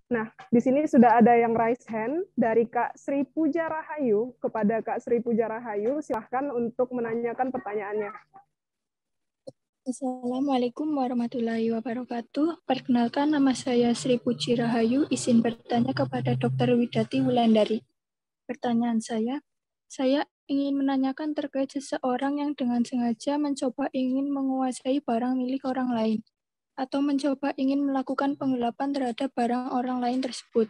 Nah, di sini sudah ada yang raise hand dari Kak Sri Puja Rahayu. Kepada Kak Sri Puja Rahayu, silahkan untuk menanyakan pertanyaannya. Assalamualaikum warahmatullahi wabarakatuh. Perkenalkan, nama saya Sri Puji Rahayu. Izin bertanya kepada Dr. Widati Wulandari. Pertanyaan saya ingin menanyakan terkait seseorang yang dengan sengaja mencoba ingin menguasai barang milik orang lain atau mencoba ingin melakukan penggelapan terhadap barang orang lain tersebut.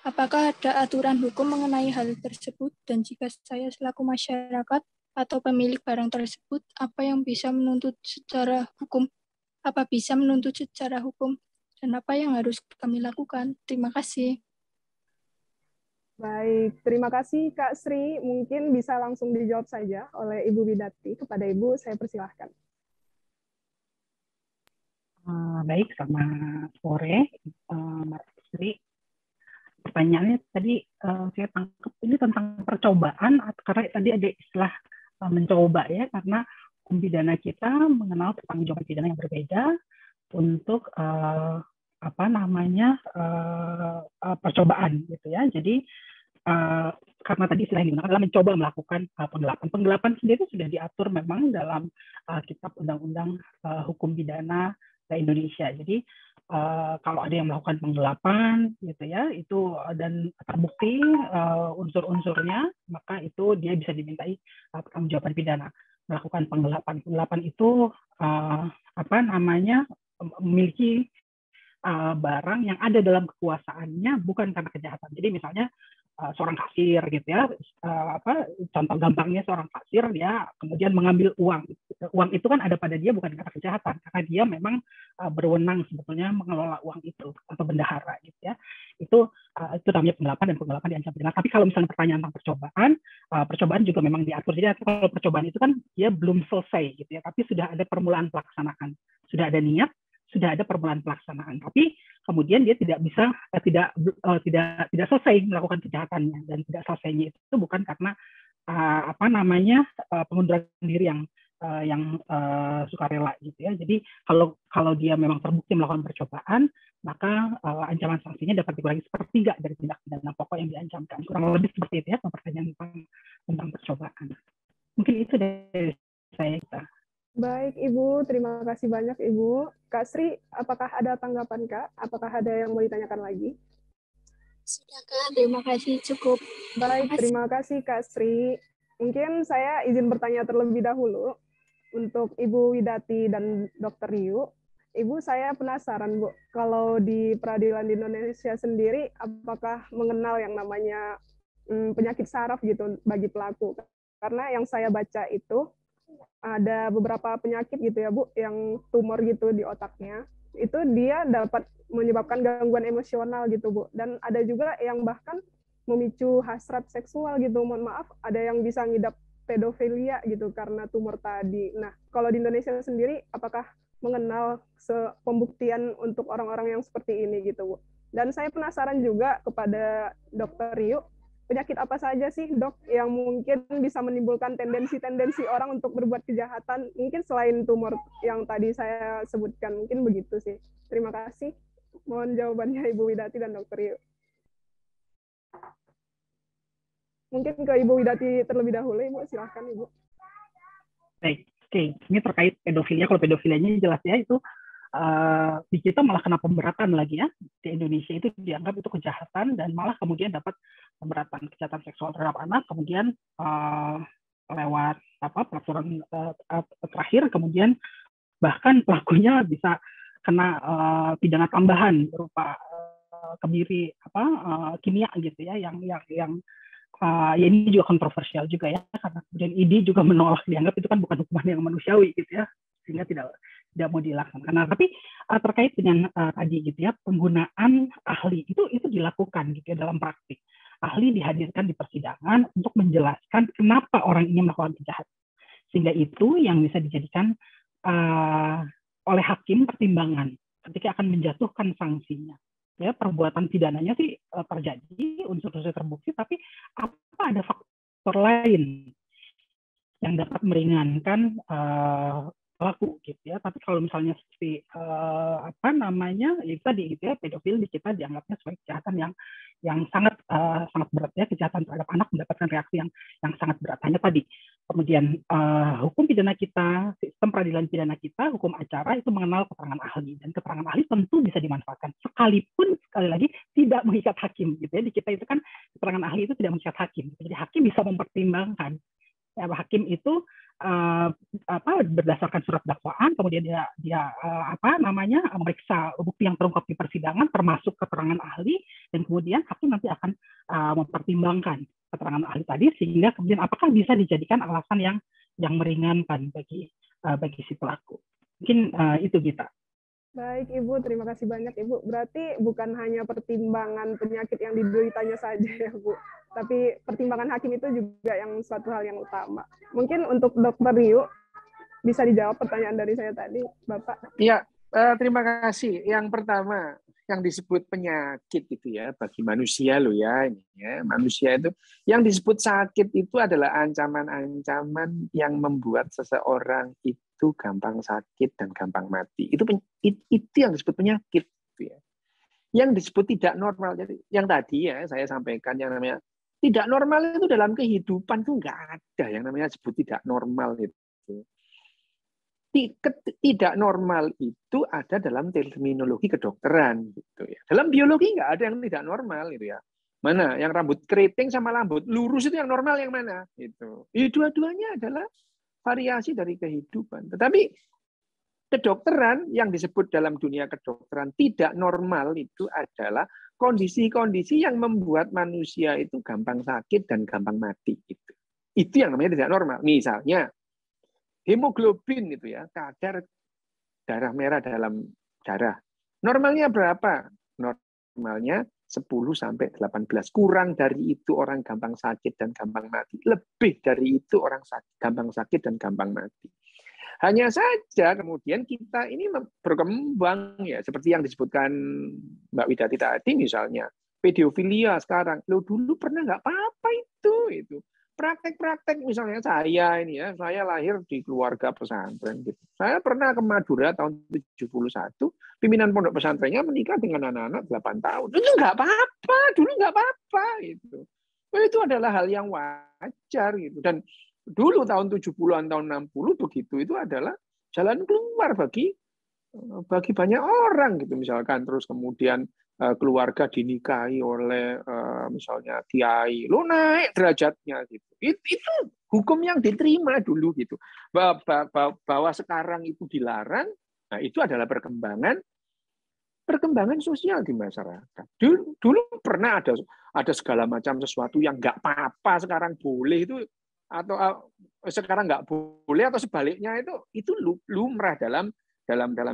Apakah ada aturan hukum mengenai hal tersebut? Dan jika saya selaku masyarakat atau pemilik barang tersebut, apa yang bisa menuntut secara hukum? Apa bisa menuntut secara hukum? Dan apa yang harus kami lakukan? Terima kasih. Baik, terima kasih Kak Sri. Mungkin bisa langsung dijawab saja oleh Ibu Widati. Kepada Ibu, saya persilahkan. Baik, selamat sore, Mbak Sri. Pertanyaannya tadi saya tangkap ini tentang percobaan, karena tadi ada istilah mencoba ya, karena hukum pidana kita mengenal pertanggungjawaban pidana yang berbeda untuk percobaan gitu ya. Jadi karena tadi istilah yang digunakan adalah mencoba melakukan penggelapan. Penggelapan sendiri sudah diatur memang dalam Kitab Undang-Undang Hukum Pidana Indonesia. Jadi kalau ada yang melakukan penggelapan gitu ya, itu dan terbukti unsur-unsurnya, maka itu dia bisa dimintai pertanggungjawaban pidana. Melakukan penggelapan. Penggelapan itu memiliki barang yang ada dalam kekuasaannya bukan karena kejahatan. Jadi misalnya seorang kasir gitu ya, contoh gampangnya seorang kasir dia kemudian mengambil uang. Uang itu kan ada pada dia bukan karena kejahatan, karena dia memang berwenang sebetulnya mengelola uang itu atau bendahara gitu ya. Itu namanya penggelapan, dan penggelapan diancam pidana. Tapi kalau misalnya pertanyaan tentang percobaan, percobaan juga memang diatur. Jadi kalau percobaan itu kan dia belum selesai gitu ya, tapi sudah ada permulaan pelaksanaan, sudah ada niat, sudah ada permulaan pelaksanaan. Tapi kemudian dia tidak bisa tidak selesai melakukan kejahatannya, dan tidak selesainya itu bukan karena pengunduran diri yang sukarela gitu ya. Jadi kalau dia memang terbukti melakukan percobaan, maka ancaman sanksinya dapat dikurangi sepertiga dari tindak pidana pokok yang diancamkan. Kurang lebih seperti itu ya pertanyaan tentang percobaan. Mungkin itu dari saya. Baik, Ibu. Terima kasih banyak, Ibu. Kak Sri, apakah ada tanggapan, Kak? Apakah ada yang mau ditanyakan lagi? Sudah, Kak. Terima kasih. Cukup. Baik, terima kasih, Kak Sri. Mungkin saya izin bertanya terlebih dahulu untuk Ibu Widati dan Dr. Yu. Ibu, saya penasaran, Bu, kalau di peradilan di Indonesia sendiri, apakah mengenal yang namanya penyakit saraf gitu bagi pelaku? Karena yang saya baca itu, ada beberapa penyakit gitu ya Bu, yang tumor gitu di otaknya, itu dia dapat menyebabkan gangguan emosional gitu Bu, dan ada juga yang bahkan memicu hasrat seksual gitu. Mohon maaf, ada yang bisa ngidap pedofilia gitu karena tumor tadi. Nah, kalau di Indonesia sendiri, apakah mengenal pembuktian untuk orang-orang yang seperti ini gitu Bu? Dan saya penasaran juga kepada Dokter Rio, penyakit apa saja sih dok yang mungkin bisa menimbulkan tendensi-tendensi orang untuk berbuat kejahatan, mungkin selain tumor yang tadi saya sebutkan, mungkin begitu sih. Terima kasih. Mohon jawabannya Ibu Widati dan Dokter Yu. Mungkin ke Ibu Widati terlebih dahulu, Ibu. Silahkan, Ibu. Baik, oke. Ini terkait pedofilia. Kalau pedofilianya jelas ya, itu di kita malah kena pemberatan lagi ya. Di Indonesia itu dianggap itu kejahatan, dan malah kemudian dapat pemberatan kejahatan seksual terhadap anak, kemudian lewat peraturan terakhir, kemudian bahkan pelakunya bisa kena pidana tambahan berupa kebiri kimia gitu ya, yang ya ini juga kontroversial juga ya, karena kemudian ID juga menolak, dianggap itu kan bukan hukuman yang manusiawi gitu ya, sehingga tidak mau dilaksanakan. Nah, tapi terkait dengan tadi gitu ya, penggunaan ahli itu dilakukan gitu ya dalam praktik. Ahli dihadirkan di persidangan untuk menjelaskan kenapa orang ini melakukan kejahatan, sehingga itu yang bisa dijadikan oleh hakim pertimbangan ketika akan menjatuhkan sanksinya. Ya, perbuatan pidananya sih terjadi, unsur-unsur terbukti, tapi apa ada faktor lain yang dapat meringankan pelaku gitu ya. Tapi kalau misalnya seperti apa namanya itu tadi gitu ya, pedofili kita dianggapnya sebagai kejahatan yang sangat sangat berat ya, kejahatan terhadap anak mendapatkan reaksi yang sangat berat. Hanya tadi kemudian hukum pidana kita, sistem peradilan pidana kita, hukum acara itu mengenal keterangan ahli, dan keterangan ahli tentu bisa dimanfaatkan sekalipun sekali lagi tidak mengikat hakim gitu ya. Di kita itu kan keterangan ahli itu tidak mengikat hakim. Jadi hakim bisa mempertimbangkan. Ya, hakim itu berdasarkan surat dakwaan, kemudian dia memeriksa bukti yang terungkap di persidangan, termasuk keterangan ahli, dan kemudian hakim nanti akan mempertimbangkan keterangan ahli tadi, sehingga kemudian apakah bisa dijadikan alasan yang meringankan bagi si pelaku. Mungkin itu kita. Baik, Ibu. Terima kasih banyak, Ibu. Berarti bukan hanya pertimbangan penyakit yang dideritanya saja ya, Bu. Tapi pertimbangan hakim itu juga yang suatu hal yang utama. Mungkin untuk Dr. Ryu, bisa dijawab pertanyaan dari saya tadi, Bapak? Iya, terima kasih. Yang pertama, yang disebut penyakit itu ya, bagi manusia loh ya, ini ya, manusia itu, yang disebut sakit itu adalah ancaman-ancaman yang membuat seseorang itu gampang sakit dan gampang mati. Itu yang disebut penyakit. Gitu ya. Yang disebut tidak normal. Jadi yang tadi ya saya sampaikan yang namanya tidak normal itu dalam kehidupan itu nggak ada yang namanya disebut tidak normal itu. Tidak normal itu ada dalam terminologi kedokteran gitu ya. Dalam biologi nggak ada yang tidak normal gitu ya. Mana yang rambut keriting sama rambut lurus itu yang normal yang mana? Itu. Dua-duanya adalah variasi dari kehidupan. Tetapi kedokteran yang disebut dalam dunia kedokteran tidak normal itu adalah kondisi-kondisi yang membuat manusia itu gampang sakit dan gampang mati. Itu yang namanya tidak normal. Misalnya hemoglobin itu ya, kadar darah merah dalam darah. Normalnya berapa? Normalnya 10 sampai 18. Kurang dari itu orang gampang sakit dan gampang mati. Lebih dari itu orang gampang sakit dan gampang mati. Hanya saja kemudian kita ini berkembang ya seperti yang disebutkan Mbak Widati tadi misalnya. Pedofilia sekarang. Loh dulu pernah nggak apa-apa itu. Praktek-praktek misalnya saya ini ya, saya lahir di keluarga pesantren gitu. Saya pernah ke Madura tahun 71, pimpinan pondok pesantrennya menikah dengan anak-anak 8 tahun. Itu nggak apa-apa, dulu nggak apa-apa gitu. Itu adalah hal yang wajar gitu. Dan dulu tahun 70-an, tahun 60 begitu itu adalah jalan keluar bagi banyak orang gitu misalkan. Terus kemudian keluarga dinikahi oleh misalnya kiai, lo naik derajatnya gitu. Itu hukum yang diterima dulu gitu. Bahwa sekarang itu dilarang, nah itu adalah perkembangan sosial di masyarakat. Dulu pernah ada segala macam sesuatu yang nggak apa-apa sekarang boleh itu, atau sekarang nggak boleh atau sebaliknya itu lumrah dalam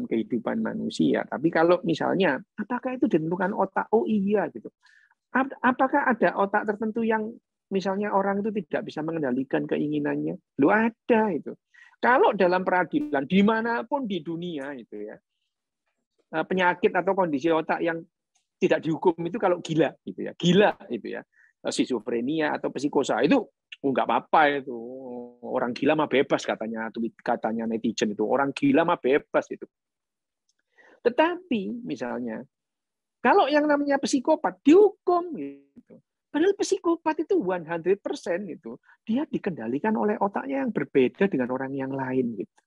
kehidupan manusia. Tapi kalau misalnya, apakah itu ditentukan otak? Oh iya gitu. Apakah ada otak tertentu yang misalnya orang itu tidak bisa mengendalikan keinginannya? Lu ada itu. Kalau dalam peradilan dimanapun di dunia itu ya, penyakit atau kondisi otak yang tidak dihukum itu kalau gila gitu ya, gila itu ya, skizofrenia atau psikosa itu nggak apa-apa itu. Orang gila mah bebas katanya netizen itu. Orang gila mah bebas itu. Tetapi misalnya kalau yang namanya psikopat dihukum gitu. Padahal psikopat itu 100% itu dia dikendalikan oleh otaknya yang berbeda dengan orang yang lain gitu.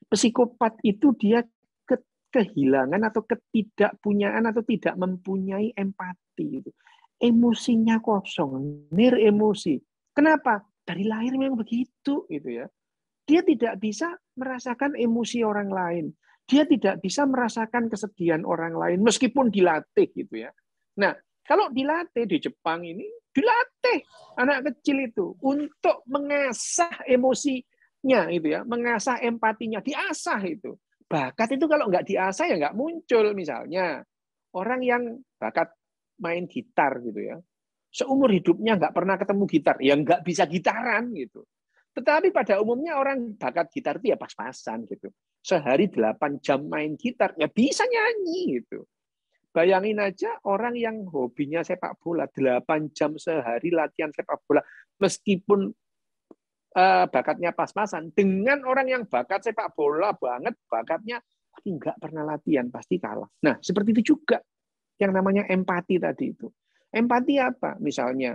Psikopat itu dia kehilangan atau ketidakpunyaan atau tidak mempunyai empati gitu. Emosinya kosong, emosi. Kenapa? Dari lahir memang begitu gitu ya. Dia tidak bisa merasakan emosi orang lain. Dia tidak bisa merasakan kesedihan orang lain meskipun dilatih gitu ya. Nah, kalau dilatih di Jepang ini dilatih anak kecil itu untuk mengasah emosinya itu ya, mengasah empatinya, diasah itu. Bakat itu kalau nggak diasah ya nggak muncul. Misalnya orang yang bakat main gitar gitu ya, seumur hidupnya nggak pernah ketemu gitar, ya nggak bisa gitaran gitu. Tetapi pada umumnya orang bakat gitar itu ya pas-pasan gitu. Sehari 8 jam main gitar, ya bisa nyanyi gitu. Bayangin aja orang yang hobinya sepak bola, 8 jam sehari latihan sepak bola, meskipun bakatnya pas-pasan dengan orang yang bakat sepak bola banget, bakatnya tapi nggak pernah latihan, pasti kalah. Nah, seperti itu juga yang namanya empati tadi itu. Empati apa? Misalnya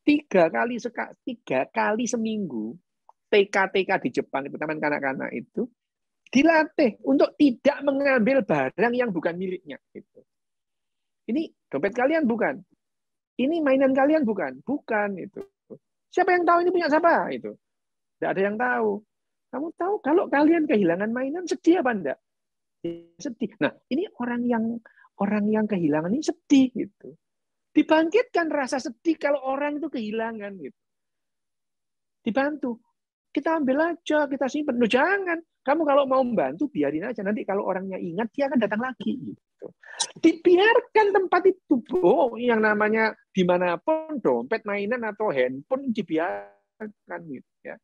3 kali seminggu TK di Jepang itu, taman kanak-kanak itu dilatih untuk tidak mengambil barang yang bukan miliknya. Gitu. Ini dompet kalian bukan? Ini mainan kalian bukan? Bukan itu. Siapa yang tahu ini punya siapa? Itu. Tidak ada yang tahu. Kamu tahu kalau kalian kehilangan mainan sedih apa enggak? Sedih. Nah, ini orang yang kehilangan ini sedih gitu. Dibangkitkan rasa sedih kalau orang itu kehilangan gitu. Dibantu. Kita ambil aja, kita simpan. Loh, jangan. Kamu kalau mau membantu biarin aja, nanti kalau orangnya ingat dia akan datang lagi gitu. Dibiarkan tempat itu. Oh, yang namanya dimanapun dompet, mainan atau handphone dibiarkan gitu ya.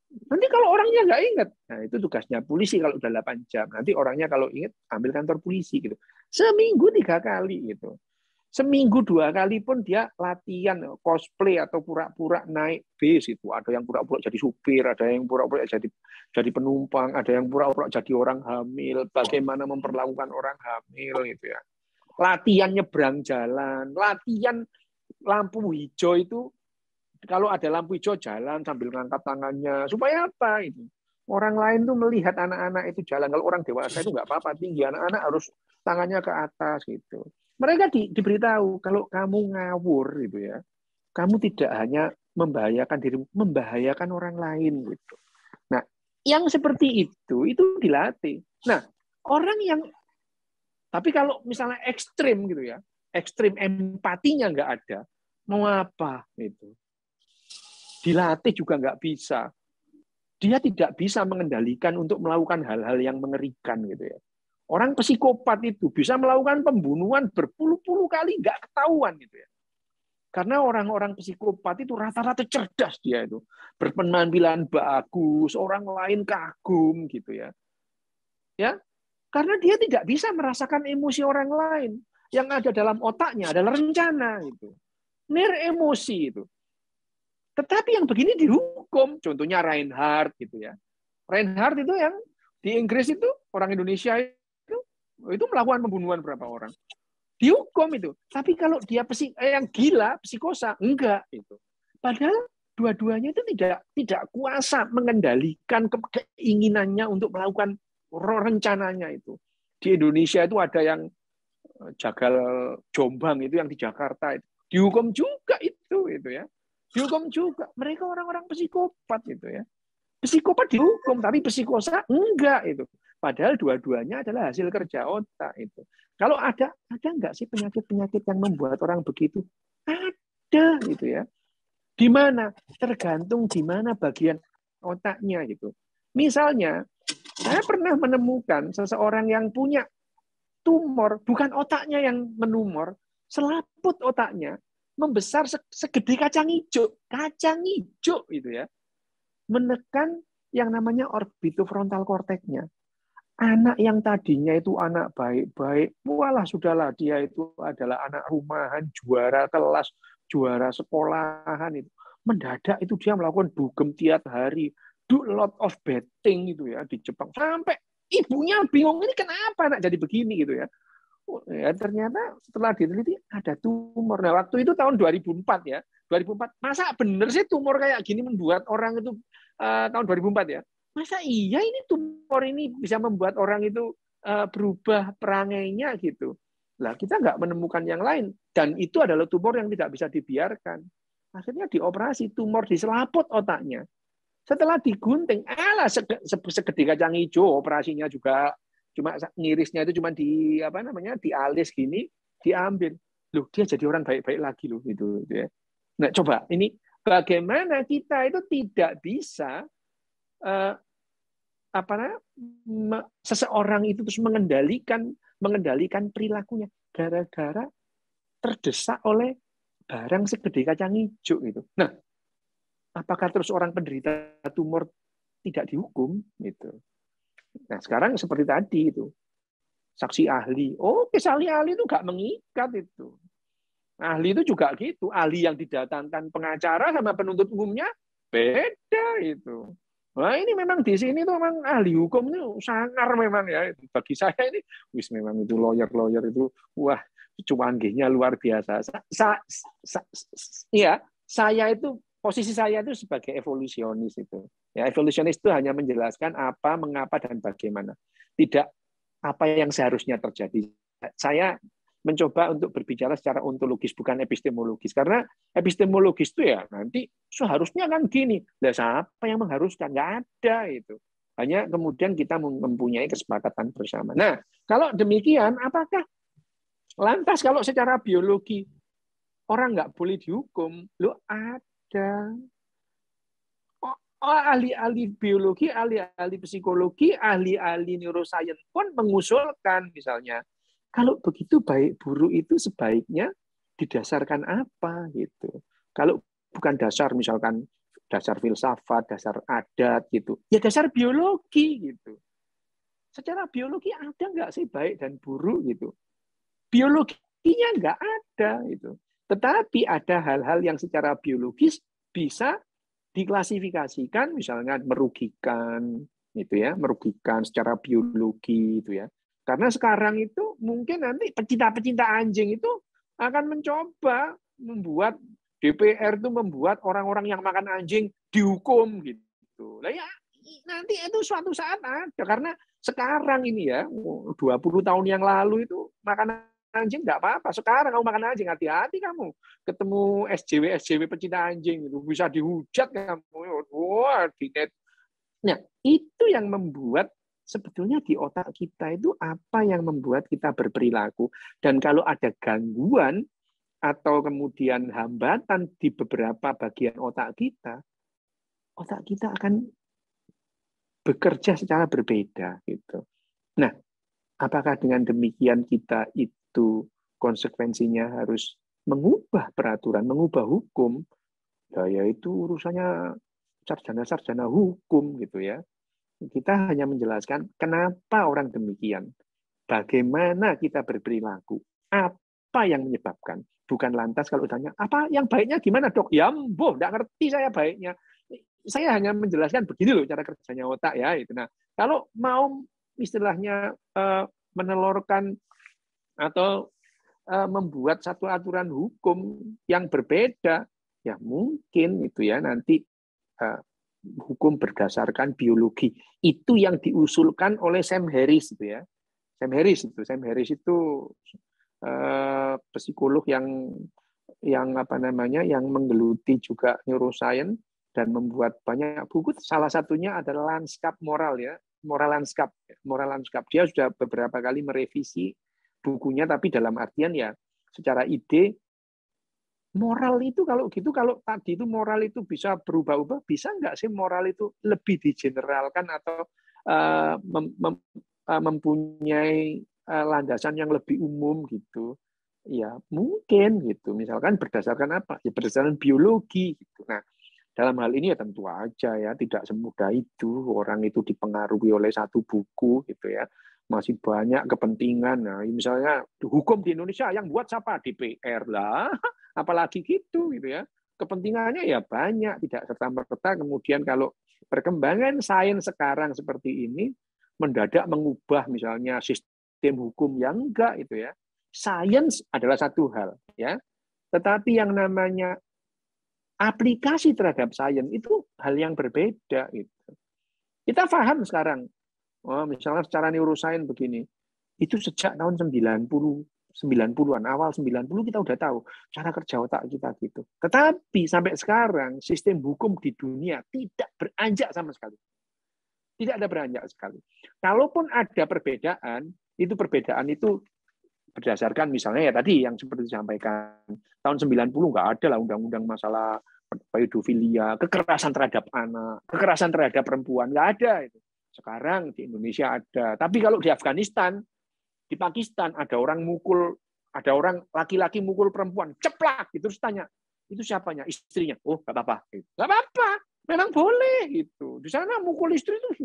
Nanti kalau orangnya nggak ingat, nah itu tugasnya polisi kalau udah 8 jam. Nanti orangnya kalau ingat ambil kantor polisi gitu. Seminggu 3 kali gitu. Seminggu 2 kali pun dia latihan cosplay atau pura-pura naik bis itu. Ada yang pura-pura jadi supir, ada yang pura-pura jadi penumpang, ada yang pura-pura jadi orang hamil. Bagaimana memperlakukan orang hamil gitu ya. Latihan nyebrang jalan, latihan lampu hijau itu. Kalau ada lampu hijau jalan sambil ngangkat tangannya. Supaya apa itu? Orang lain tuh melihat anak-anak itu jalan. Kalau orang dewasa itu nggak apa-apa. Tinggi anak-anak harus tangannya ke atas gitu. Mereka diberitahu kalau kamu ngawur gitu ya, kamu tidak hanya membahayakan dirimu, membahayakan orang lain gitu. Nah, yang seperti itu dilatih. Nah, orang yang tapi kalau misalnya ekstrim gitu ya, ekstrim empatinya nggak ada, mau apa gitu? Dilatih juga nggak bisa. Dia tidak bisa mengendalikan untuk melakukan hal-hal yang mengerikan gitu ya. Orang psikopat itu bisa melakukan pembunuhan berpuluh-puluh kali nggak ketahuan gitu ya. Karena orang-orang psikopat itu rata-rata cerdas dia itu. Berpenampilan bagus, orang lain kagum gitu ya. Ya, karena dia tidak bisa merasakan emosi orang lain. Yang ada dalam otaknya adalah rencana itu. Emosi itu. Tetapi yang begini dihukum. Contohnya Reinhardt gitu ya. Reinhardt itu yang di Inggris itu orang Indonesia itu melakukan pembunuhan berapa orang, dihukum itu. Tapi kalau dia yang gila, psikosa, enggak itu. Padahal dua-duanya itu tidak kuasa mengendalikan keinginannya untuk melakukan rencananya itu. Di Indonesia itu ada yang jagal Jombang itu yang di Jakarta itu dihukum juga itu ya. Dihukum juga. Mereka orang-orang psikopat itu ya. Psikopat dihukum, tapi psikosa enggak itu. Padahal dua-duanya adalah hasil kerja otak itu. Kalau ada nggak sih penyakit-penyakit yang membuat orang begitu? Ada gitu ya. Di mana? Tergantung di mana bagian otaknya gitu. Misalnya, saya pernah menemukan seseorang yang punya tumor, bukan otaknya yang menumor, selaput otaknya membesar segede kacang hijau. Kacang hijau itu ya. Menekan yang namanya orbitofrontal cortex-nya. Anak yang tadinya itu anak baik-baik, walah sudahlah dia itu adalah anak rumahan, juara kelas, juara sekolahan itu. Mendadak itu dia melakukan dugem tiap hari, do lot of betting itu ya di Jepang. Sampai ibunya bingung ini kenapa anak jadi begini gitu ya. Ya ternyata setelah diteliti ada tumor. Nah, waktu itu tahun 2004 ya. 2004. Masa bener sih tumor kayak gini membuat orang itu tahun 2004 ya. Masa iya ini tumor ini bisa membuat orang itu berubah perangainya gitu. Lah kita nggak menemukan yang lain dan itu adalah tumor yang tidak bisa dibiarkan. Akhirnya dioperasi, tumor di selaput otaknya. Setelah digunting, segede kacang hijau, operasinya juga cuma ngirisnya itu cuma di di alis gini diambil. Loh, dia jadi orang baik-baik lagi loh gitu ya. Nah, coba ini bagaimana kita itu tidak bisa seseorang itu terus mengendalikan perilakunya gara-gara terdesak oleh barang segede kacang hijau gitu. Nah, apakah terus orang penderita tumor tidak dihukum gitu? Nah, sekarang seperti tadi itu. Saksi ahli. Oh, saksi ahli itu nggak mengikat itu. Ahli itu juga gitu. Ahli yang didatangkan pengacara sama penuntut umumnya Beda itu. Nah, ini memang di sini tuh memang ahli hukum itu sangar memang ya. Bagi saya ini, memang itu lawyer itu, wah, cuanggihnya luar biasa. Iya, saya itu posisi saya itu sebagai evolusionis itu. Ya, evolusionis itu hanya menjelaskan apa, mengapa, dan bagaimana. Tidak apa yang seharusnya terjadi. Saya mencoba untuk berbicara secara ontologis, bukan epistemologis. Karena epistemologis itu ya nanti seharusnya kan gini. Lah siapa yang mengharuskan? Nggak ada itu. Hanya kemudian kita mempunyai kesepakatan bersama. Nah, kalau demikian, apakah lantas kalau secara biologi orang nggak boleh dihukum? Loh ada. Ahli-ahli biologi, ahli-ahli psikologi, ahli-ahli neuroscience pun mengusulkan misalnya, kalau begitu baik buruk itu sebaiknya didasarkan apa gitu. Kalau bukan dasar misalkan dasar filsafat, dasar adat gitu, ya dasar biologi gitu. Secara biologi ada nggak sih baik dan buruk gitu? Biologinya nggak ada gitu. Tetapi ada hal-hal yang secara biologis bisa diklasifikasikan, misalnya merugikan gitu ya, merugikan secara biologi itu ya. Karena sekarang itu mungkin nanti pecinta-pecinta anjing itu akan mencoba membuat DPR itu membuat orang-orang yang makan anjing dihukum gitu. Lah ya nanti itu suatu saat ada, karena sekarang ini ya 20 tahun yang lalu itu makan anjing nggak apa-apa. Sekarang kamu makan anjing, hati-hati kamu. Ketemu SJW pecinta anjing itu bisa dihujat kamu. Wah, di net. Nah, itu yang membuat sebetulnya di otak kita itu apa yang membuat kita berperilaku. Dan kalau ada gangguan atau kemudian hambatan di beberapa bagian otak kita akan bekerja secara berbeda gitu. Nah, apakah dengan demikian kita itu konsekuensinya harus mengubah peraturan, mengubah hukum? Ya itu urusannya sarjana-sarjana hukum gitu ya. Kita hanya menjelaskan kenapa orang demikian, bagaimana kita berperilaku, apa yang menyebabkan. Bukan lantas kalau tanya, apa yang baiknya gimana dok? Ya mboh, nggak ngerti saya baiknya. Saya hanya menjelaskan begini loh cara kerjanya otak ya. Itu. Nah, kalau mau istilahnya menelurkan atau membuat satu aturan hukum yang berbeda, ya mungkin itu ya nanti hukum berdasarkan biologi. Itu yang diusulkan oleh Sam Harris itu ya. Sam Harris itu psikolog yang apa namanya, yang menggeluti juga neuroscience dan membuat banyak buku. Salah satunya adalah Landscape Moral ya. Moral Landscape. Dia sudah beberapa kali merevisi bukunya, tapi dalam artian ya secara ide moral itu kalau gitu, kalau tadi itu moral itu bisa berubah-ubah, bisa nggak sih moral itu lebih digeneralkan atau mempunyai landasan yang lebih umum gitu? Ya mungkin gitu. Misalkan berdasarkan apa? Ya berdasarkan biologi gitu. Nah, dalam hal ini ya tentu aja ya tidak semudah itu orang itu dipengaruhi oleh satu buku gitu ya. Masih banyak kepentingan. Nah, misalnya hukum di Indonesia yang buat siapa? DPR lah. Apalagi gitu ya. Kepentingannya ya banyak, tidak serta-merta kemudian kalau perkembangan sains sekarang seperti ini mendadak mengubah misalnya sistem hukum yang enggak itu ya. Sains adalah satu hal ya. Tetapi yang namanya aplikasi terhadap sains itu hal yang berbeda gitu. Kita paham sekarang. Oh, misalnya secara neuroscience begini. Itu sejak tahun 90-an, awal 90 kita udah tahu cara kerja otak kita gitu. Tetapi sampai sekarang sistem hukum di dunia tidak beranjak sama sekali. Tidak ada beranjak sekali. Kalaupun ada perbedaan itu berdasarkan misalnya ya tadi yang seperti disampaikan tahun 90 nggak ada lah undang-undang masalah pedofilia, kekerasan terhadap anak, kekerasan terhadap perempuan, nggak ada itu. Sekarang di Indonesia ada. Tapi kalau di Afghanistan, di Pakistan ada orang laki-laki mukul perempuan, ceplak gitu, terus tanya, itu siapanya? Istrinya. Oh, nggak apa-apa. Nggak apa-apa, memang boleh gitu. Di sana mukul istri itu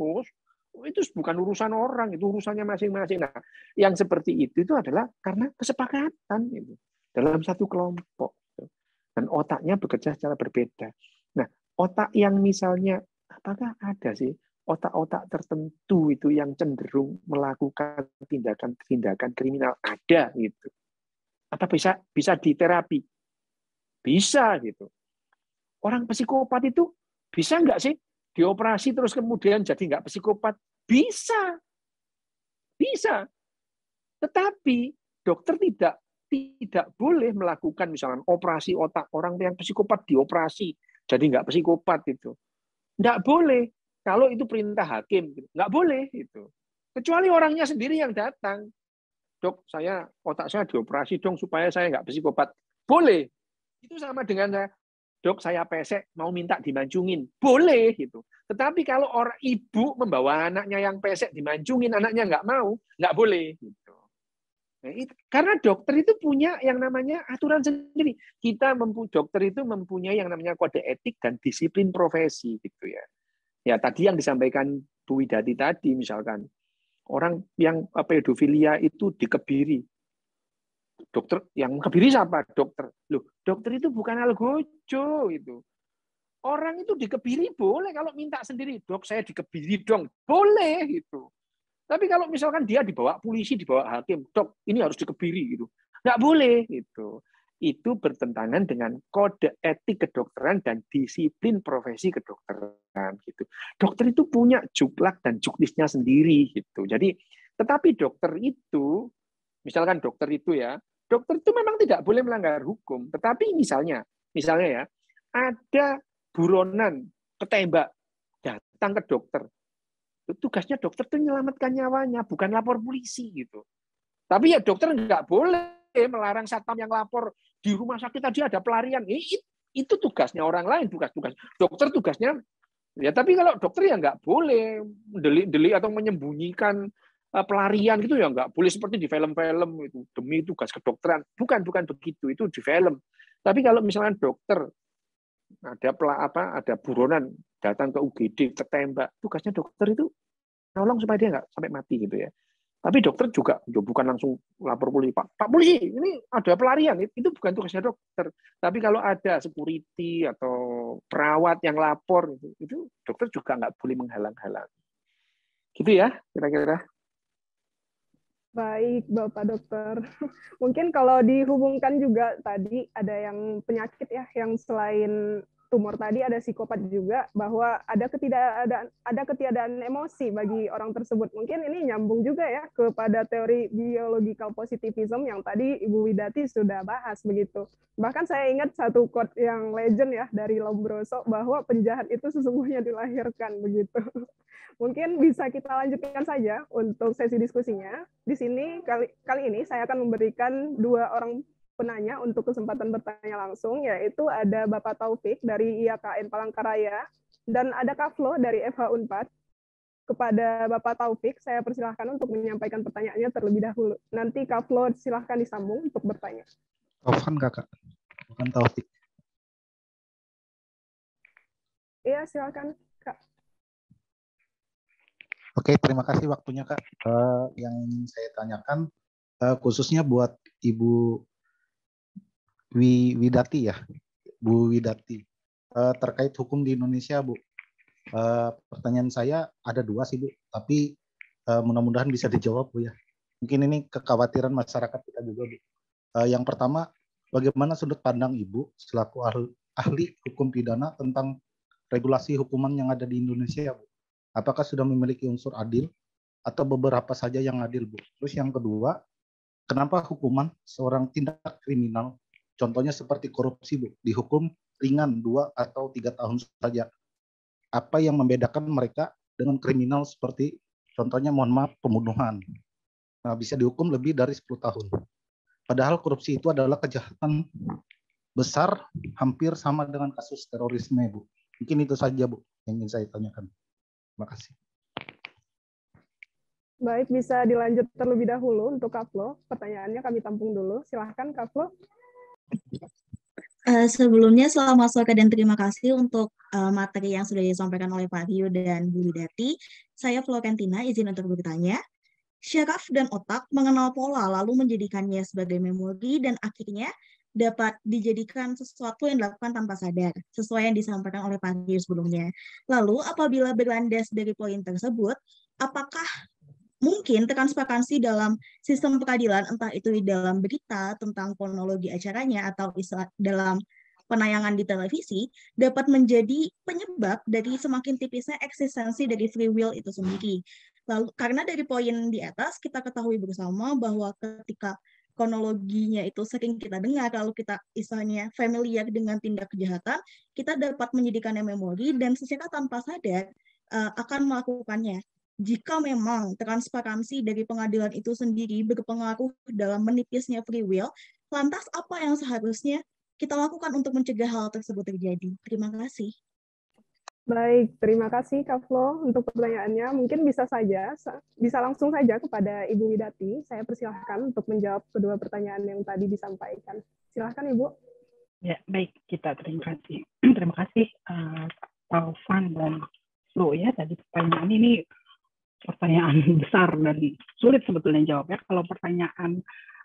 bukan urusan orang, itu urusannya masing-masing. Nah, yang seperti itu adalah karena kesepakatan gitu, dalam satu kelompok. Dan otaknya bekerja secara berbeda. Nah, Otak yang misalnya, apakah ada sih otak-otak tertentu itu yang cenderung melakukan tindakan-tindakan kriminal? Ada gitu. Apa bisa diterapi? Bisa gitu. Orang psikopat itu bisa nggak sih dioperasi terus kemudian jadi nggak psikopat? Bisa. Bisa. Tetapi dokter tidak boleh melakukan misalnya operasi otak orang yang psikopat dioperasi jadi nggak psikopat itu. Nggak boleh. Kalau itu perintah hakim, nggak boleh itu. Kecuali orangnya sendiri yang datang. Dok, otak saya dioperasi dong supaya saya nggak psikopat. Boleh. Itu sama dengan saya, dok saya pesek mau minta dimancungin. Boleh gitu. Tetapi kalau orang ibu membawa anaknya yang pesek dimancungin, anaknya nggak mau, nggak boleh gitu. Nah, karena dokter itu punya yang namanya aturan sendiri. Dokter itu mempunyai yang namanya kode etik dan disiplin profesi gitu ya. Ya tadi yang disampaikan Bu Widati tadi misalkan orang yang pedofilia itu dikebiri. Dokter yang kebiri siapa? Dokter. Loh, dokter itu bukan algojo itu. Orang itu dikebiri boleh kalau minta sendiri. Dok, saya dikebiri dong. Boleh gitu. Tapi kalau misalkan dia dibawa polisi, dibawa hakim, dok, ini harus dikebiri gitu. Nggak boleh gitu. Itu bertentangan dengan kode etik kedokteran dan disiplin profesi kedokteran gitu. Dokter itu punya juklak dan juknisnya sendiri gitu. Jadi, tetapi dokter itu, misalkan dokter itu memang tidak boleh melanggar hukum. Tetapi misalnya ya, ada buronan ketembak datang ke dokter. Tugasnya dokter itu menyelamatkan nyawanya, bukan lapor polisi gitu. Tapi ya dokter nggak boleh melarang satpam yang lapor di rumah sakit tadi ada pelarian. Itu tugasnya orang lain, tugas dokter tugasnya. Ya tapi kalau dokter ya nggak boleh delik atau menyembunyikan pelarian gitu ya nggak boleh seperti di film-film itu demi tugas kedokteran. Bukan begitu, itu di film. Tapi kalau misalnya dokter ada buronan datang ke UGD ketembak, tugasnya dokter itu nolong supaya dia nggak sampai mati gitu ya. Tapi dokter juga bukan langsung lapor polisi, Pak polisi ini ada pelarian, itu bukan tugasnya dokter. Tapi kalau ada security atau perawat yang lapor itu dokter juga nggak boleh menghalang-halangi. Gitu ya kira-kira. Baik, Bapak Dokter. Mungkin kalau dihubungkan juga tadi ada yang penyakit ya, yang selain tumor tadi ada psikopat juga, bahwa ada ketiadaan emosi bagi orang tersebut. Mungkin ini nyambung juga ya kepada teori biological positivism yang tadi Ibu Widati sudah bahas begitu. Bahkan saya ingat satu quote yang legend ya dari Lombroso bahwa penjahat itu sesungguhnya dilahirkan begitu. Mungkin bisa kita lanjutkan saja untuk sesi diskusinya. Di sini kali ini saya akan memberikan 2 orang penanya untuk kesempatan bertanya langsung, yaitu ada Bapak Taufik dari IAKN Palangkaraya dan ada Kak Flo dari FH Unpad. Kepada Bapak Taufik, saya persilahkan untuk menyampaikan pertanyaannya terlebih dahulu. Nanti Kak Flo silahkan disambung untuk bertanya. Taufan Kakak, bukan Taufik. Iya, silakan Kak. Oke, terima kasih waktunya Kak. Yang ingin saya tanyakan khususnya buat Ibu Widati ya, Bu Widati, terkait hukum di Indonesia Bu. Pertanyaan saya ada 2 sih Bu, tapi mudah-mudahan bisa dijawab Bu ya. Mungkin ini kekhawatiran masyarakat kita juga Bu. Yang pertama, bagaimana sudut pandang Ibu selaku ahli hukum pidana tentang regulasi hukuman yang ada di Indonesia Bu? Apakah sudah memiliki unsur adil atau beberapa saja yang adil Bu? Terus yang kedua, kenapa hukuman seorang tindak kriminal, contohnya seperti korupsi Bu, dihukum ringan 2 atau 3 tahun saja? Apa yang membedakan mereka dengan kriminal seperti contohnya mohon maaf pembunuhan? Nah, bisa dihukum lebih dari 10 tahun. Padahal korupsi itu adalah kejahatan besar, hampir sama dengan kasus terorisme Bu. Mungkin itu saja Bu yang ingin saya tanyakan. Terima kasih. Baik, bisa dilanjut terlebih dahulu untuk Kak Flo. Pertanyaannya kami tampung dulu. Silahkan Kak Flo. Sebelumnya selamat sore dan terima kasih untuk materi yang sudah disampaikan oleh Pak Rio dan Bu Widati. Saya Florentina, izin untuk bertanya. Syaraf dan otak mengenal pola lalu menjadikannya sebagai memori dan akhirnya dapat dijadikan sesuatu yang dilakukan tanpa sadar, sesuai yang disampaikan oleh Pak Rio sebelumnya. Lalu, apabila berlandas dari poin tersebut, apakah mungkin transparansi dalam sistem peradilan, entah itu di dalam berita tentang kronologi acaranya atau dalam penayangan di televisi, dapat menjadi penyebab dari semakin tipisnya eksistensi dari free will itu sendiri. Lalu, karena dari poin di atas, kita ketahui bersama bahwa ketika kronologinya itu sering kita dengar, lalu kita istilahnya familiar dengan tindak kejahatan, kita dapat menjadikannya memori dan secara tanpa sadar akan melakukannya. Jika memang transparansi dari pengadilan itu sendiri berpengaruh dalam menipisnya free will, lantas apa yang seharusnya kita lakukan untuk mencegah hal tersebut terjadi? Terima kasih. Baik, terima kasih Kak Flo untuk pertanyaannya. Mungkin bisa langsung saja kepada Ibu Widati. Saya persilahkan untuk menjawab kedua pertanyaan yang tadi disampaikan. Silahkan Ibu. Ya, baik, kita terima kasih. Terima kasih Taufan dan Flo ya. Tadi pertanyaan ini pertanyaan besar dan sulit sebetulnya jawabnya. Kalau pertanyaan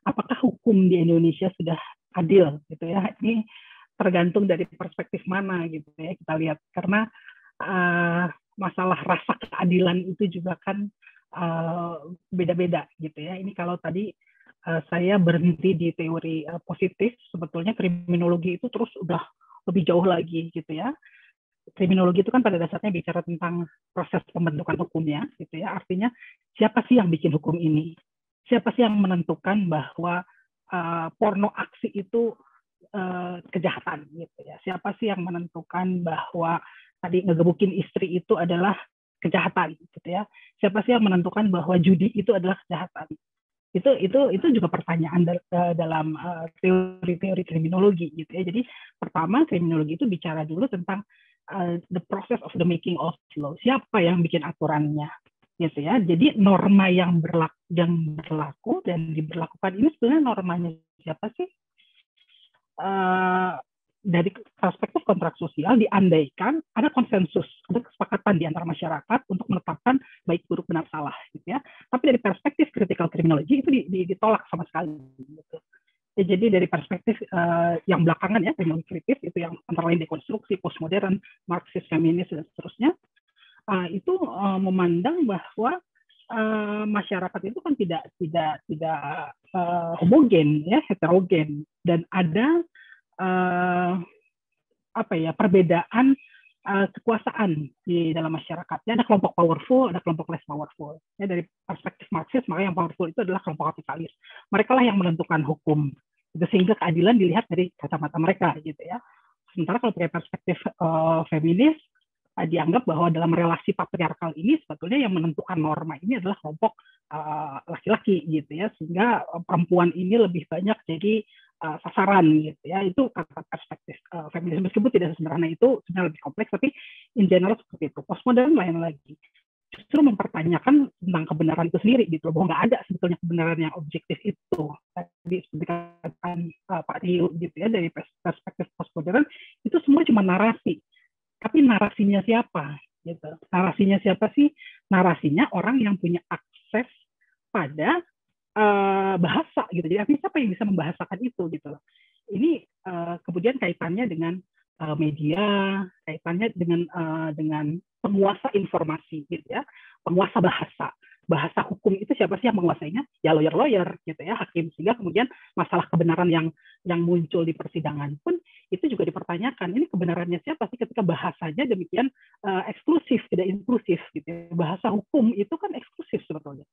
apakah hukum di Indonesia sudah adil gitu ya, ini tergantung dari perspektif mana gitu ya kita lihat, karena masalah rasa keadilan itu juga kan beda-beda gitu ya. Ini kalau tadi saya berhenti di teori positif, sebetulnya kriminologi itu terus udah lebih jauh lagi gitu ya. Kriminologi itu kan pada dasarnya bicara tentang proses pembentukan hukumnya gitu ya. Artinya siapa sih yang bikin hukum ini? Siapa sih yang menentukan bahwa porno aksi itu kejahatan gitu ya? Siapa sih yang menentukan bahwa tadi ngegebukin istri itu adalah kejahatan gitu ya? Siapa sih yang menentukan bahwa judi itu adalah kejahatan? Itu juga pertanyaan dalam teori-teori kriminologi gitu ya. Jadi pertama kriminologi itu bicara dulu tentang the process of the making of law. Siapa yang bikin aturannya gitu ya. Jadi norma yang berlaku dan diberlakukan ini sebenarnya normanya siapa sih? Dari perspektif kontrak sosial diandaikan ada konsensus, ada kesepakatan di antara masyarakat untuk menetapkan baik buruk benar salah gitu ya. Tapi dari perspektif critical criminology itu ditolak sama sekali gitu. Ya, jadi dari perspektif yang belakangan ya, kriminologi kritis itu yang antara lain dekonstruksi, postmodern, marxis, feminis dan seterusnya, itu memandang bahwa masyarakat itu kan tidak homogen ya, heterogen, dan ada perbedaan kekuasaan di dalam masyarakatnya. Ada kelompok powerful, ada kelompok less powerful. Ya, dari perspektif Marxis, maka yang powerful itu adalah kelompok kapitalis. Mereka lah yang menentukan hukum, gitu, sehingga keadilan dilihat dari kacamata mereka, gitu ya. Sementara kalau pakai perspektif feminis, dianggap bahwa dalam relasi patriarkal ini sebetulnya yang menentukan norma ini adalah kelompok laki-laki, gitu ya, sehingga perempuan ini lebih banyak jadi sasaran gitu ya. Itu kata perspektif feminisme, meskipun tidak sesederhana itu, sebenarnya lebih kompleks, tapi in general seperti itu. Postmodern lain lagi, justru mempertanyakan tentang kebenaran itu sendiri gitu, bahwa nggak ada sebetulnya kebenaran yang objektif itu. Tadi seperti katakan Pak Rio gitu ya, dari perspektif postmodern itu semua cuma narasi, tapi narasinya siapa gitu? Narasinya siapa sih? Narasinya orang yang punya akses pada bahasa gitu. Jadi artinya siapa yang bisa membahasakan itu gitu loh. Ini kemudian kaitannya dengan media, kaitannya dengan penguasa informasi gitu ya, penguasa bahasa hukum itu siapa sih yang menguasainya? Ya lawyer gitu ya, hakim. Sehingga kemudian masalah kebenaran yang muncul di persidangan pun itu juga dipertanyakan. Ini kebenarannya siapa sih ketika bahasanya demikian eksklusif, tidak inklusif gitu ya. Bahasa hukum itu kan eksklusif sebetulnya.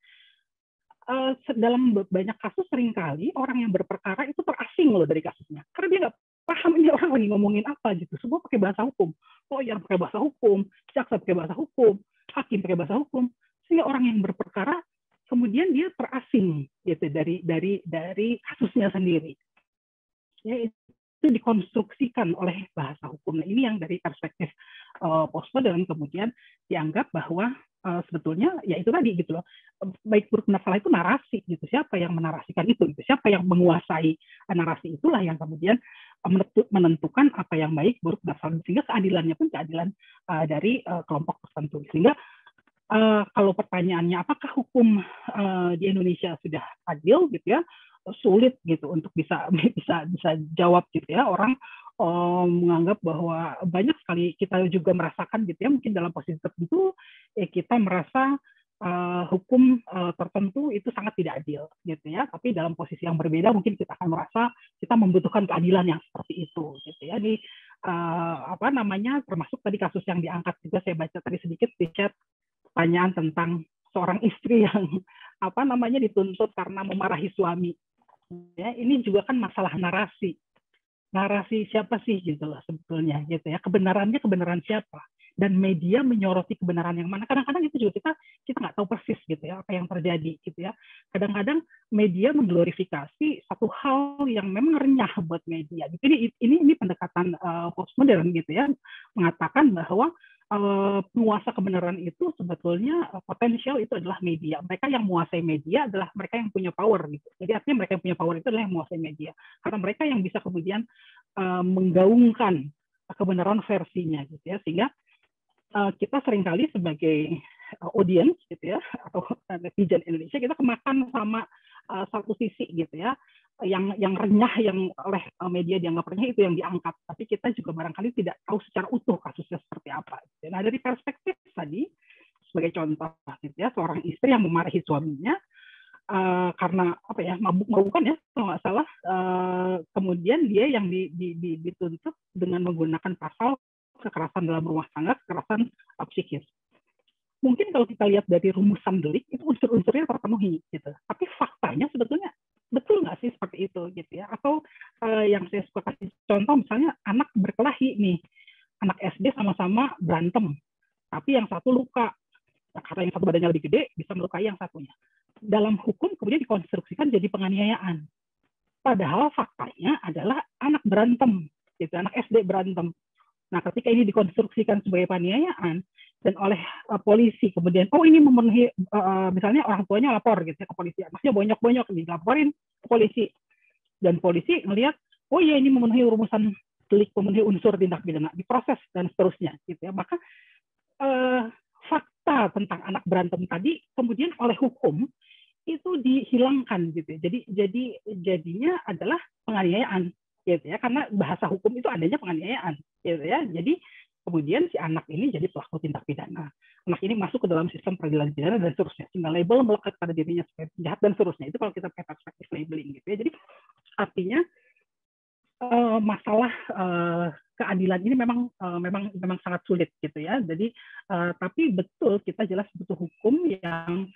Dalam banyak kasus seringkali orang yang berperkara itu terasing loh dari kasusnya, karena dia nggak paham ini orang lagi ngomongin apa gitu. Semua pakai bahasa hukum, lawyer pakai bahasa hukum, jaksa pakai bahasa hukum, hakim pakai bahasa hukum, sehingga orang yang berperkara kemudian dia terasing gitu dari kasusnya sendiri. Ya, itu dikonstruksikan oleh bahasa hukum. Nah, ini yang dari perspektif postmodern kemudian dianggap bahwa sebetulnya ya itu tadi gitu loh, baik buruk benar salah itu narasi gitu. Siapa yang menarasikan itu gitu. Siapa yang menguasai narasi itulah yang kemudian menentukan apa yang baik buruk benar salah, sehingga keadilannya pun keadilan dari kelompok tertentu. Sehingga kalau pertanyaannya apakah hukum di Indonesia sudah adil gitu ya, sulit gitu untuk bisa jawab gitu ya. Orang menganggap bahwa banyak sekali kita juga merasakan gitu ya, mungkin dalam posisi tertentu kita merasa hukum tertentu itu sangat tidak adil gitu ya, tapi dalam posisi yang berbeda mungkin kita akan merasa kita membutuhkan keadilan yang seperti itu gitu ya. Ini termasuk tadi kasus yang diangkat juga, saya baca tadi sedikit di chat, pertanyaan tentang seorang istri yang dituntut karena memarahi suami ya. Ini juga kan masalah narasi siapa sih gitu loh sebetulnya gitu ya, kebenaran siapa, dan media menyoroti kebenaran yang mana. Kadang-kadang itu juga kita nggak tahu persis gitu ya apa yang terjadi gitu ya. Kadang-kadang media mengglorifikasi satu hal yang memang renyah buat media. Jadi ini pendekatan postmodern gitu ya, mengatakan bahwa penguasa kebenaran itu sebetulnya potensial itu adalah media. Mereka yang menguasai media adalah mereka yang punya power gitu. Jadi artinya mereka yang punya power itu adalah yang menguasai media. Karena mereka yang bisa kemudian menggaungkan kebenaran versinya gitu ya. Sehingga kita seringkali sebagai audience gitu ya, atau netizen Indonesia, kita kemakan sama satu sisi gitu ya, yang renyah, yang oleh media dianggap renyah itu yang diangkat, tapi kita juga barangkali tidak tahu secara utuh kasusnya seperti apa. Nah, dari perspektif tadi, sebagai contoh gitu ya, seorang istri yang memarahi suaminya karena mabuk-mabukan ya kalau nggak salah, kemudian dia yang dituntut dengan menggunakan pasal kekerasan dalam rumah tangga, kekerasan psikis. Mungkin kalau kita lihat dari rumusan delik itu unsur-unsurnya terpenuhi gitu, tapi faktanya sebetulnya betul nggak sih seperti itu gitu ya. Atau yang saya suka kasih contoh, misalnya anak berkelahi nih, anak SD sama-sama berantem, tapi yang satu luka karena yang satu badannya lebih gede bisa melukai yang satunya. Dalam hukum kemudian dikonstruksikan jadi penganiayaan, padahal faktanya adalah anak berantem gitu, anak SD berantem. Nah, ketika ini dikonstruksikan sebagai penganiayaan dan oleh polisi kemudian ini memenuhi, misalnya orang tuanya lapor gitu ya ke polisi, anaknya bonyok-bonyok, dilaporin ke polisi, dan polisi ngelihat ya ini memenuhi rumusan delik, memenuhi unsur tindak pidana, diproses dan seterusnya gitu ya. Maka fakta tentang anak berantem tadi kemudian oleh hukum itu dihilangkan gitu ya. Jadinya adalah penganiayaan gitu ya, karena bahasa hukum itu adanya penganiayaan gitu ya. Jadi kemudian si anak ini jadi pelaku tindak pidana. Anak ini masuk ke dalam sistem peradilan pidana dan seterusnya. Sehingga label melekat pada dirinya sebagai penjahat dan seterusnya. Itu kalau kita pakai perspektif labeling gitu ya. Jadi artinya masalah keadilan ini memang sangat sulit gitu ya. Jadi tapi betul kita jelas butuh hukum yang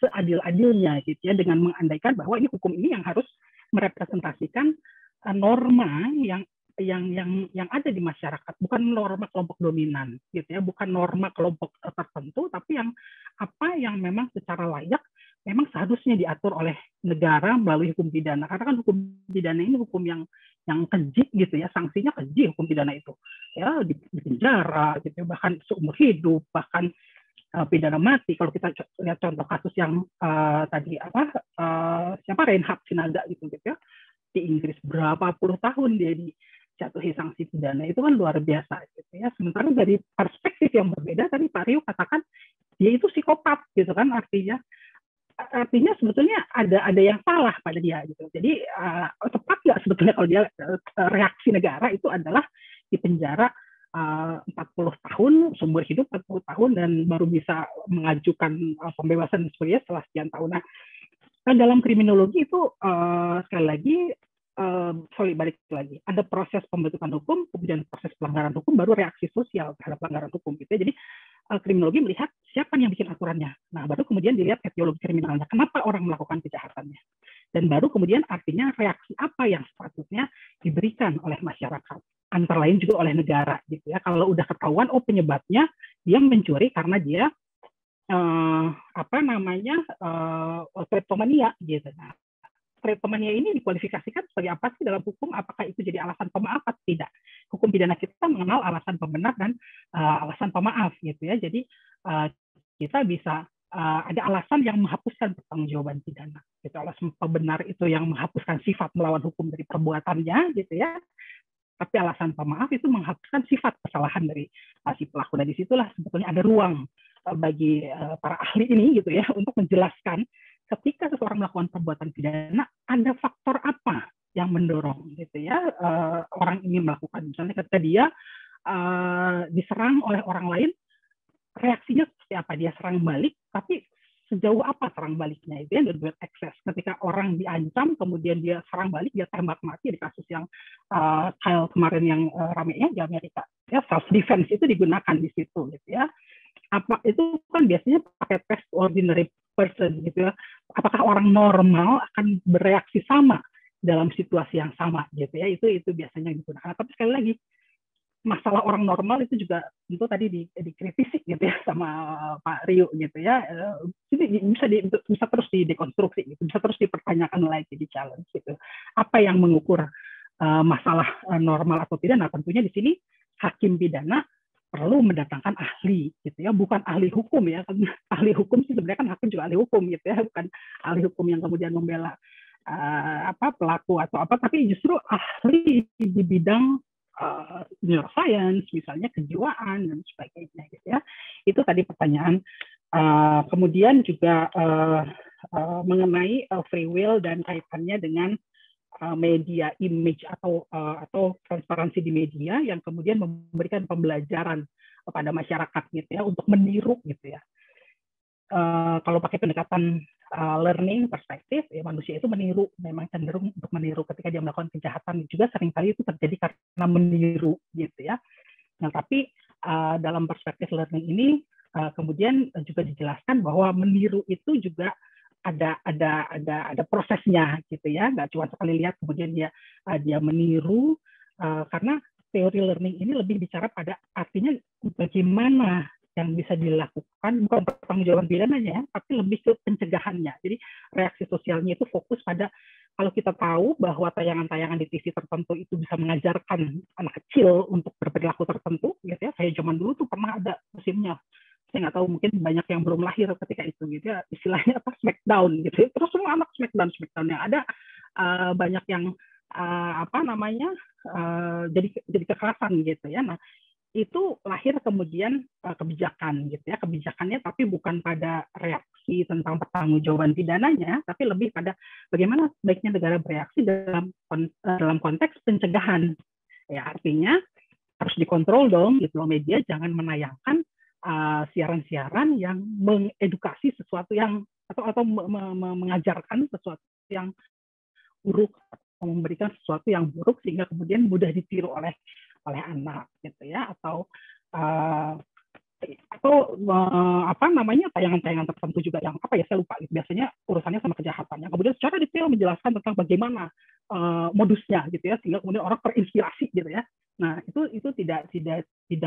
seadil-adilnya gitu ya, dengan mengandaikan bahwa ini hukum ini yang harus merepresentasikan norma yang ada di masyarakat, bukan norma kelompok dominan gitu ya, bukan norma kelompok tertentu, tapi yang memang secara layak memang seharusnya diatur oleh negara melalui hukum pidana. Karena kan hukum pidana ini hukum yang keji gitu ya, sanksinya keji hukum pidana itu ya, di penjara gitu, bahkan seumur hidup, bahkan pidana mati. Kalau kita lihat contoh kasus yang tadi Reinhard Sinaga gitu ya, di Inggris berapa puluh tahun dia dijatuhi sanksi pidana, itu kan luar biasa gitu ya. Sementara dari perspektif yang berbeda tadi Pak Ryu katakan dia itu psikopat gitu kan, artinya sebetulnya ada yang salah pada dia gitu. Jadi tepat nggak sebetulnya kalau dia reaksi negara itu adalah di penjara 40 tahun, seumur hidup 40 tahun, dan baru bisa mengajukan pembebasan dan sebagainya setelah sekian tahun. Nah, dalam kriminologi itu sekali lagi, balik lagi, ada proses pembentukan hukum, kemudian proses pelanggaran hukum, baru reaksi sosial terhadap pelanggaran hukum gitu ya. Jadi kriminologi melihat siapa yang bikin aturannya. Nah, baru kemudian dilihat etiologi kriminalnya, kenapa orang melakukan kejahatannya. Dan baru kemudian artinya reaksi apa yang sepatutnya diberikan oleh masyarakat, antara lain juga oleh negara gitu ya. Kalau udah ketahuan penyebabnya dia mencuri karena dia kleptomania gitu. Nah, kleptomania ini dikualifikasikan sebagai apa sih dalam hukum? Apakah itu jadi alasan pemaaf atau tidak? Hukum pidana kita mengenal alasan pembenar dan alasan pemaaf gitu ya. Jadi kita bisa ada alasan yang menghapuskan pertanggungjawaban pidana. Gitu. Alasan pembenar itu yang menghapuskan sifat melawan hukum dari perbuatannya gitu ya. Tapi alasan pemaaf itu menghapuskan sifat kesalahan dari si pelaku. Dan disitulah sebetulnya ada ruang bagi para ahli ini gitu ya untuk menjelaskan ketika seseorang melakukan perbuatan pidana, ada faktor apa yang mendorong gitu ya orang ini melakukan. Misalnya ketika dia diserang oleh orang lain, reaksinya seperti apa? Dia serang balik, tapi sejauh apa serang baliknya? Itu yang disebut excess. Ketika orang diancam, kemudian dia serang balik, dia tembak mati, di kasus yang Kyle kemarin yang ramenya di Amerika. Ya, self defense itu digunakan di situ, gitu ya. Apa itu kan biasanya pakai test ordinary person, gitu ya. Apakah orang normal akan bereaksi sama dalam situasi yang sama, gitu ya? Itu biasanya digunakan. Tapi sekali lagi, masalah orang normal itu juga tentu tadi dikritisi gitu ya sama Pak Rio gitu ya. Jadi bisa terus didekonstruksi gitu, bisa terus dipertanyakan lagi, di challenge gitu. Apa yang mengukur masalah normal atau tidak? Nah, tentunya di sini hakim pidana perlu mendatangkan ahli gitu ya, bukan ahli hukum ya. Ahli hukum sih sebenarnya kan hakim juga ahli hukum gitu ya, bukan ahli hukum yang kemudian membela pelaku atau apa, tapi justru ahli di bidang neuroscience, misalnya kejiwaan dan sebagainya gitu ya. Itu tadi pertanyaan. Kemudian juga mengenai free will dan kaitannya dengan media image atau transparansi di media yang kemudian memberikan pembelajaran kepada masyarakat gitu ya untuk meniru gitu ya. Kalau pakai pendekatan learning perspektif, ya manusia itu meniru, memang cenderung untuk meniru ketika dia melakukan kejahatan. Juga seringkali itu terjadi karena meniru, gitu ya. Nah, tapi dalam perspektif learning ini kemudian juga dijelaskan bahwa meniru itu juga ada prosesnya, gitu ya. Nggak cuma sekali lihat kemudian dia meniru, karena teori learning ini lebih bicara pada artinya bagaimana yang bisa dilakukan, bukan pertanggungjawaban pidananya ya, tapi lebih ke pencegahannya. Jadi reaksi sosialnya itu fokus pada, kalau kita tahu bahwa tayangan-tayangan di TV tertentu itu bisa mengajarkan anak kecil untuk berperilaku tertentu, gitu ya. Kayak zaman dulu tuh pernah ada musimnya, saya nggak tahu, mungkin banyak yang belum lahir ketika itu, gitu ya. Istilahnya apa, smackdown, gitu ya. Terus semua anak smackdown yang ada banyak yang jadi kekerasan, gitu ya. Nah, itu lahir kemudian kebijakan gitu ya, kebijakannya tapi bukan pada reaksi tentang pertanggungjawaban pidananya, tapi lebih pada bagaimana sebaiknya negara bereaksi dalam konteks pencegahan. Ya, artinya harus dikontrol dong gitu loh, media jangan menayangkan siaran-siaran yang mengedukasi sesuatu yang atau mengajarkan sesuatu yang buruk, atau memberikan sesuatu yang buruk sehingga kemudian mudah ditiru oleh anak gitu ya, atau tayangan-tayangan tertentu juga yang saya lupa gitu, biasanya urusannya sama kejahatan yang kemudian secara detail menjelaskan tentang bagaimana modusnya gitu ya, sehingga kemudian orang terinspirasi gitu ya. Nah, itu tidak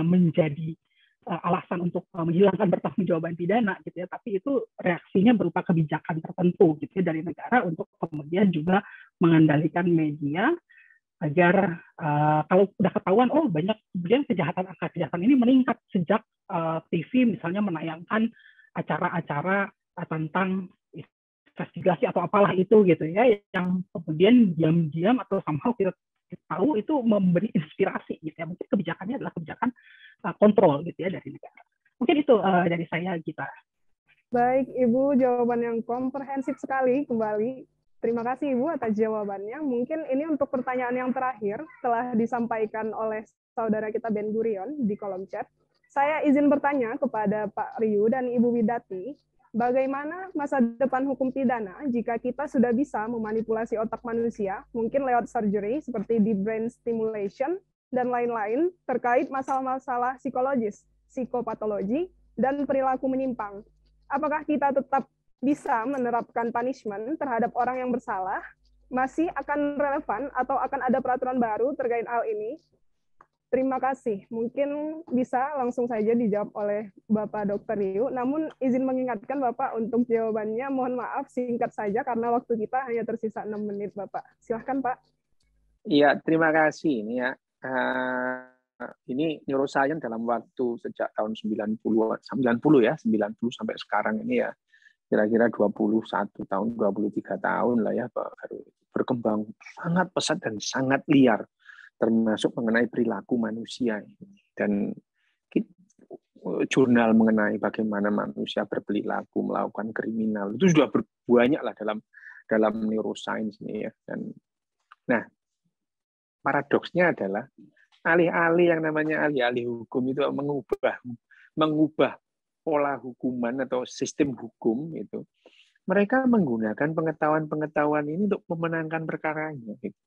menjadi alasan untuk menghilangkan pertanggungjawaban pidana gitu ya, tapi itu reaksinya berupa kebijakan tertentu gitu ya dari negara untuk kemudian juga mengendalikan media agar kalau udah ketahuan banyak kemudian kejahatan ini meningkat sejak TV misalnya menayangkan acara-acara tentang investigasi atau apalah itu gitu ya, yang kemudian diam-diam atau somehow kita tahu itu memberi inspirasi gitu ya. Mungkin kebijakannya adalah kebijakan kontrol gitu ya dari negara. Mungkin itu dari saya, Gita. Baik, Ibu, jawaban yang komprehensif sekali kembali. Terima kasih Ibu atas jawabannya. Mungkin ini untuk pertanyaan yang terakhir telah disampaikan oleh saudara kita Ben Gurion di kolom chat. Saya izin bertanya kepada Pak Ryu dan Ibu Widati, bagaimana masa depan hukum pidana jika kita sudah bisa memanipulasi otak manusia, mungkin lewat surgery seperti di brain stimulation dan lain-lain terkait masalah-masalah psikologis, psikopatologi, dan perilaku menyimpang. Apakah kita tetap bisa menerapkan punishment terhadap orang yang bersalah, masih akan relevan atau akan ada peraturan baru terkait hal ini? Terima kasih. Mungkin bisa langsung saja dijawab oleh Bapak Dr. Ryu. Namun izin mengingatkan Bapak untuk jawabannya, mohon maaf singkat saja karena waktu kita hanya tersisa 6 menit, Bapak. Silahkan, Pak. Iya, terima kasih. Ini ya, ini neuroscience dalam waktu sejak tahun 90 ya, 90 sampai sekarang ini ya, kira-kira 21 tahun, 23 tahun lah ya, baru berkembang sangat pesat dan sangat liar, termasuk mengenai perilaku manusia. Dan jurnal mengenai bagaimana manusia berperilaku melakukan kriminal. Itu sudah banyak lah dalam neuroscience ini ya. Nah, paradoksnya adalah alih-alih yang namanya ahli-ahli hukum itu mengubah pola hukuman atau sistem hukum itu, mereka menggunakan pengetahuan-pengetahuan ini untuk memenangkan perkaranya. Gitu.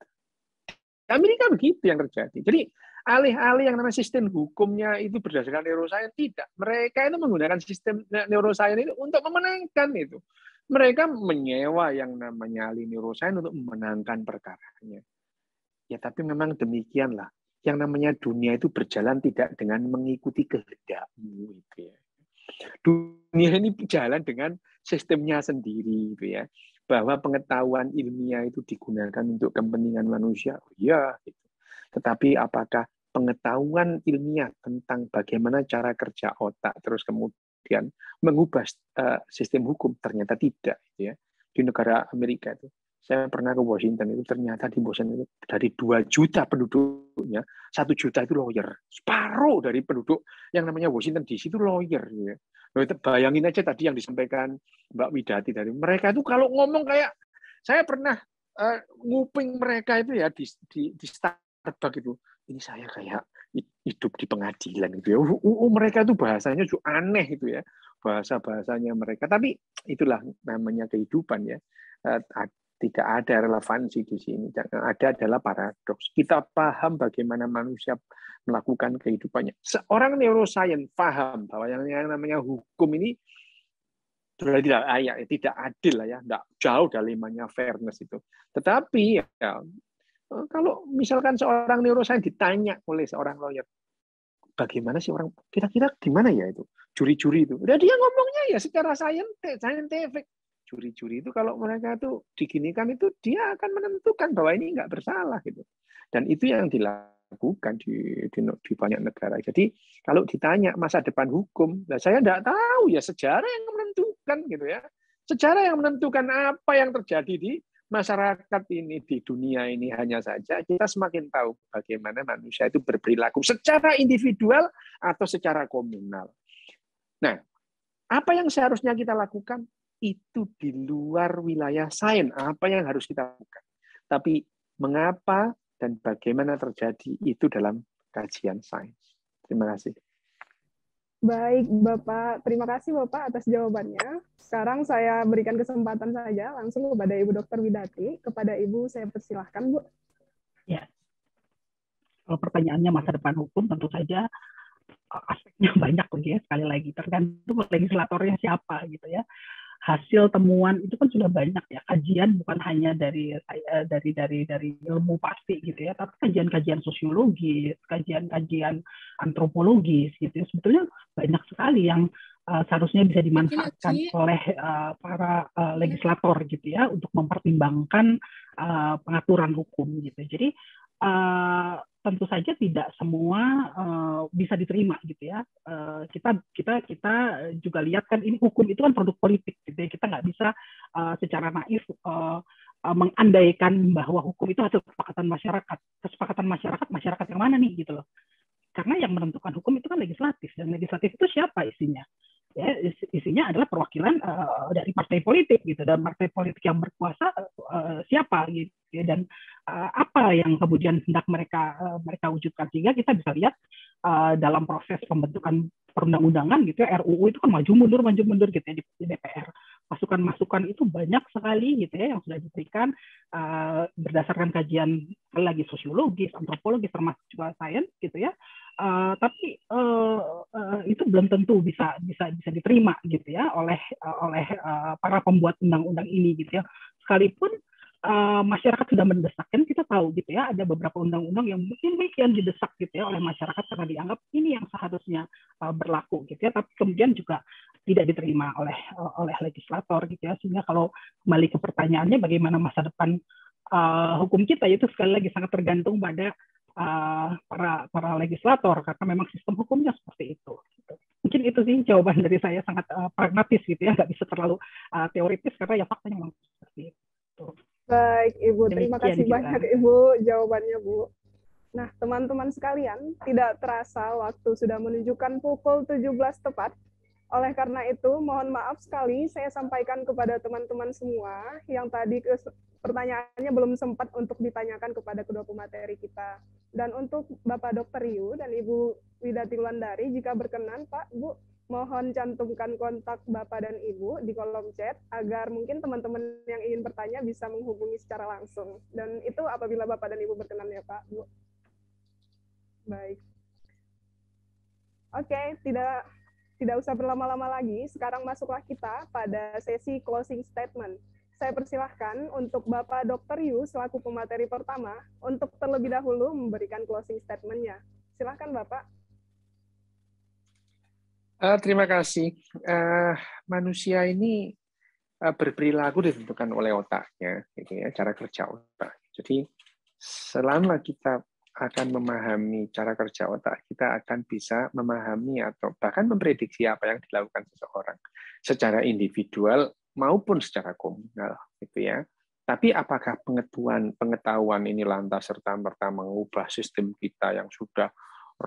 Amerika begitu yang terjadi. Jadi alih-alih yang namanya sistem hukumnya itu berdasarkan neuroscience, tidak. Mereka itu menggunakan sistem neuroscience itu untuk memenangkan itu. Mereka menyewa yang namanya ahli neuroscience untuk memenangkan perkaranya. Ya, tapi memang demikianlah. Yang namanya dunia itu berjalan tidak dengan mengikuti kehendakmu. Gitu ya. Dunia ini jalan dengan sistemnya sendiri. Gitu ya. Bahwa pengetahuan ilmiah itu digunakan untuk kepentingan manusia. Ya, gitu. Tetapi apakah pengetahuan ilmiah tentang bagaimana cara kerja otak, terus kemudian mengubah sistem hukum? Ternyata tidak. Gitu ya. Di negara Amerika itu. Saya pernah ke Washington, itu ternyata di Washington itu dari 2 juta penduduknya, 1 juta itu lawyer. Separuh dari penduduk yang namanya Washington DC itu lawyer. Ya. Bayangin aja tadi yang disampaikan Mbak Widati dari mereka itu kalau ngomong kayak, saya pernah nguping mereka itu ya di Starbucks itu. Ini saya kayak hidup di pengadilan gitu ya. Mereka itu bahasanya aneh itu ya. Bahasa-bahasanya mereka. Tapi itulah namanya kehidupan ya. Tidak ada relevansi di sini. Yang ada adalah paradoks. Kita paham bagaimana manusia melakukan kehidupannya. Seorang neuroscience paham bahwa yang namanya hukum ini sudah tidak layak, tidak adil lah ya, tidak jauh dari namanya fairness itu. Tetapi ya, kalau misalkan seorang neuroscience ditanya oleh seorang lawyer, bagaimana sih orang kira-kira gimana ya itu juri-juri itu? Udah dia ngomongnya ya secara scientific. Juri-juri itu kalau mereka itu diginikan itu dia akan menentukan bahwa ini nggak bersalah gitu. Dan itu yang dilakukan di banyak negara. Jadi kalau ditanya masa depan hukum, nah saya nggak tahu ya, sejarah yang menentukan gitu ya. Sejarah yang menentukan apa yang terjadi di masyarakat ini, di dunia ini. Hanya saja kita semakin tahu bagaimana manusia itu berperilaku secara individual atau secara komunal. Nah, apa yang seharusnya kita lakukan? Itu di luar wilayah sains, apa yang harus kita lakukan. Tapi mengapa dan bagaimana terjadi itu dalam kajian sains. Terima kasih. Baik, Bapak. Terima kasih, Bapak, atas jawabannya. Sekarang saya berikan kesempatan saja langsung kepada Ibu Dr. Widati. Kepada Ibu, saya persilahkan, Bu. Ya. Kalau pertanyaannya masa depan hukum, tentu saja aspeknya banyak lagi ya. Sekali lagi, tergantung legislatornya siapa gitu ya. Hasil temuan itu kan sudah banyak ya, kajian bukan hanya dari ilmu pasti gitu ya, tapi kajian-kajian sosiologi, kajian-kajian antropologis gitu ya. Sebetulnya banyak sekali yang seharusnya bisa dimanfaatkan oleh para legislator gitu ya untuk mempertimbangkan pengaturan hukum gitu. Jadi tentu saja tidak semua bisa diterima gitu ya. Kita juga lihat kan ini hukum itu kan produk politik gitu ya. Kita nggak bisa secara naif mengandaikan bahwa hukum itu hasil kesepakatan masyarakat. Kesepakatan masyarakat yang mana nih gitu loh. Karena yang menentukan hukum itu kan legislatif, dan legislatif itu siapa isinya? Ya, isinya adalah perwakilan dari partai politik gitu, dan partai politik yang berkuasa siapa gitu ya, dan apa yang kemudian hendak mereka wujudkan, sehingga kita bisa lihat dalam proses pembentukan perundang-undangan gitu ya, RUU itu kan maju mundur gitu ya di DPR. Masukan-masukan itu banyak sekali gitu ya yang sudah diberikan berdasarkan kajian lagi sosiologis, antropologis, termasuk juga sains gitu ya. Tapi itu belum tentu bisa diterima gitu ya oleh para pembuat undang-undang ini gitu ya. Sekalipun masyarakat sudah mendesak, kan kita tahu gitu ya, ada beberapa undang-undang yang mungkin didesak gitu ya oleh masyarakat karena dianggap ini yang seharusnya berlaku gitu ya, tapi kemudian juga tidak diterima oleh legislator gitu ya. Sehingga kalau kembali ke pertanyaannya bagaimana masa depan hukum kita, itu sekali lagi sangat tergantung pada para legislator, karena memang sistem hukumnya seperti itu. Mungkin itu sih jawaban dari saya, sangat pragmatis gitu ya, nggak bisa terlalu teoritis karena ya faktanya memang seperti itu. Baik, Ibu. Terima kasih banyak, Ibu, jawabannya, Bu. Nah, teman-teman sekalian, tidak terasa waktu sudah menunjukkan pukul 17 tepat. Oleh karena itu, mohon maaf sekali saya sampaikan kepada teman-teman semua yang tadi pertanyaannya belum sempat untuk ditanyakan kepada kedua pemateri kita. Dan untuk Bapak Dr. Yu dan Ibu Widati Wulandari, jika berkenan, Pak, Bu, mohon cantumkan kontak Bapak dan Ibu di kolom chat agar mungkin teman-teman yang ingin bertanya bisa menghubungi secara langsung. Dan itu apabila Bapak dan Ibu berkenan ya, Pak, Bu. Baik. Oke, tidak usah berlama-lama lagi. Sekarang masuklah kita pada sesi closing statement. Saya persilahkan untuk Bapak Dr. Yu selaku pemateri pertama untuk terlebih dahulu memberikan closing statement-nya. Silakan Bapak. Terima kasih. Manusia ini berperilaku ditentukan oleh otaknya, gitu ya, cara kerja otak. Jadi selama kita akan memahami cara kerja otak, kita akan bisa memahami atau bahkan memprediksi apa yang dilakukan seseorang secara individual maupun secara komunal, gitu ya. Tapi apakah pengetahuan ini lantas serta-merta mengubah sistem kita yang sudah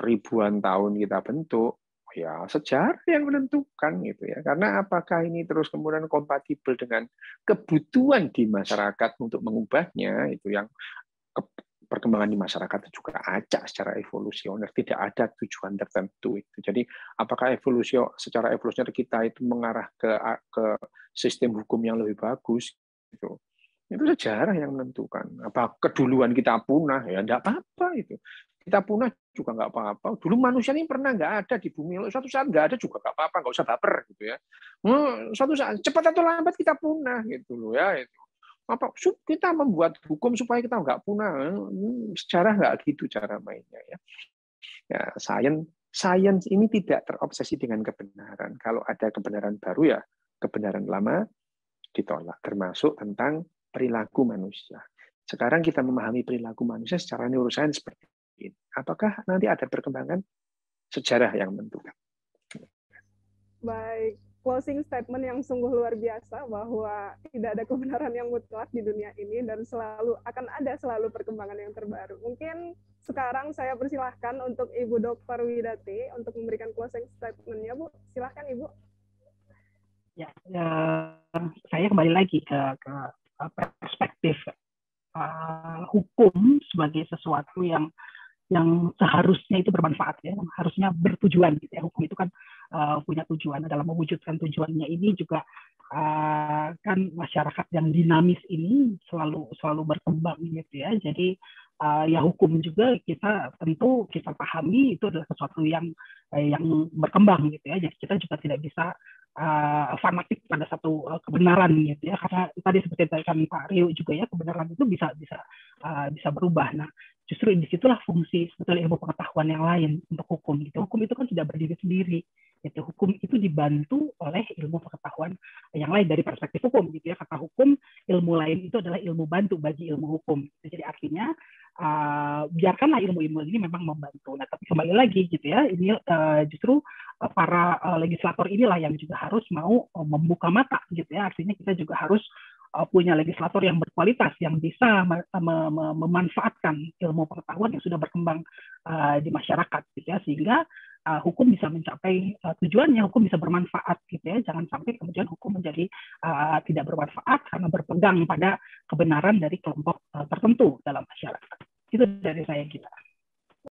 ribuan tahun kita bentuk? Ya, sejarah yang menentukan, gitu ya. Karena apakah ini terus kemudian kompatibel dengan kebutuhan di masyarakat untuk mengubahnya, itu yang perkembangan di masyarakat juga acak secara evolusioner, tidak ada tujuan tertentu itu. Jadi apakah secara evolusioner kita itu mengarah ke sistem hukum yang lebih bagus itu sejarah yang menentukan. Apa keduluan kita punah, ya enggak apa-apa itu. Kita punah juga nggak apa-apa. Dulu manusia ini pernah nggak ada di bumi, suatu saat nggak ada juga nggak apa-apa, nggak usah baper gitu ya. Suatu saat cepat atau lambat kita punah gitu loh ya. Itu apa kita membuat hukum supaya kita nggak punah? Sejarah nggak gitu cara mainnya ya. Ya, sains ini tidak terobsesi dengan kebenaran. Kalau ada kebenaran baru ya kebenaran lama ditolak, termasuk tentang perilaku manusia. Sekarang kita memahami perilaku manusia secara neuroscience seperti ini. Apakah nanti ada perkembangan? Sejarah yang menentukan. Baik. Closing statement yang sungguh luar biasa bahwa tidak ada kebenaran yang mutlak di dunia ini dan akan ada selalu perkembangan yang terbaru. Mungkin sekarang saya persilahkan untuk Ibu Dr. Widati untuk memberikan closing statement-nya, Bu. Silahkan, Ibu. Ya, saya kembali lagi ke perspektif hukum sebagai sesuatu yang seharusnya itu bermanfaat ya, yang harusnya bertujuan gitu ya. Hukum itu kan punya tujuan. Dalam mewujudkan tujuannya ini juga kan masyarakat yang dinamis ini selalu berkembang gitu ya. Jadi ya hukum juga kita pahami itu adalah sesuatu yang berkembang gitu ya. Jadi kita juga tidak bisa fanatik pada satu kebenaran gitu ya, karena tadi seperti tadi Pak Rio juga ya, kebenaran itu bisa berubah. Nah, justru disitulah fungsi sebetulnya ilmu pengetahuan yang lain untuk hukum. Gitu. Hukum itu kan tidak berdiri sendiri. Gitu. Hukum itu dibantu oleh ilmu pengetahuan yang lain dari perspektif hukum. Gitu ya. Kata hukum, ilmu lain itu adalah ilmu bantu bagi ilmu hukum. Jadi artinya biarkanlah ilmu-ilmu ini memang membantu. Nah, tapi kembali lagi gitu ya, ini justru para legislator inilah yang juga harus mau membuka mata gitu ya. Artinya kita juga harus punya legislator yang berkualitas, yang bisa memanfaatkan ilmu pengetahuan yang sudah berkembang di masyarakat, gitu ya, sehingga hukum bisa mencapai tujuannya, hukum bisa bermanfaat, gitu ya. Jangan sampai kemudian hukum menjadi tidak bermanfaat karena berpegang pada kebenaran dari kelompok tertentu dalam masyarakat. Itu dari saya, kita.